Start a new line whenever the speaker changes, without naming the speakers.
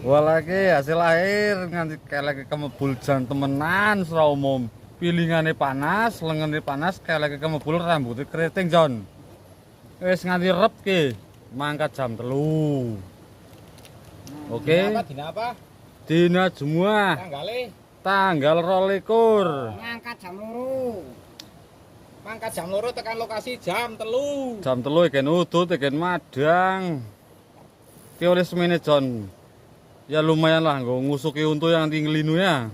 Walake hasil akhir nganti keleke kemebul jan temenan sira umum. Pilingane panas, lengene panas, keleke kemebul rambutnya keriting Jon. Wis nganti rep ki. Mangkat jam 3. Oke.
Dina apa?
Dina Jumat. Tanggal 22.
Mangkat jam 2. Mangkat jam 2 tekan lokasi jam 3.
Jam 3 iken udut, iken madang. Ki oleh semene Jon. Ya lumayan lah nggo ngusuki untu yang tinggi linu ya.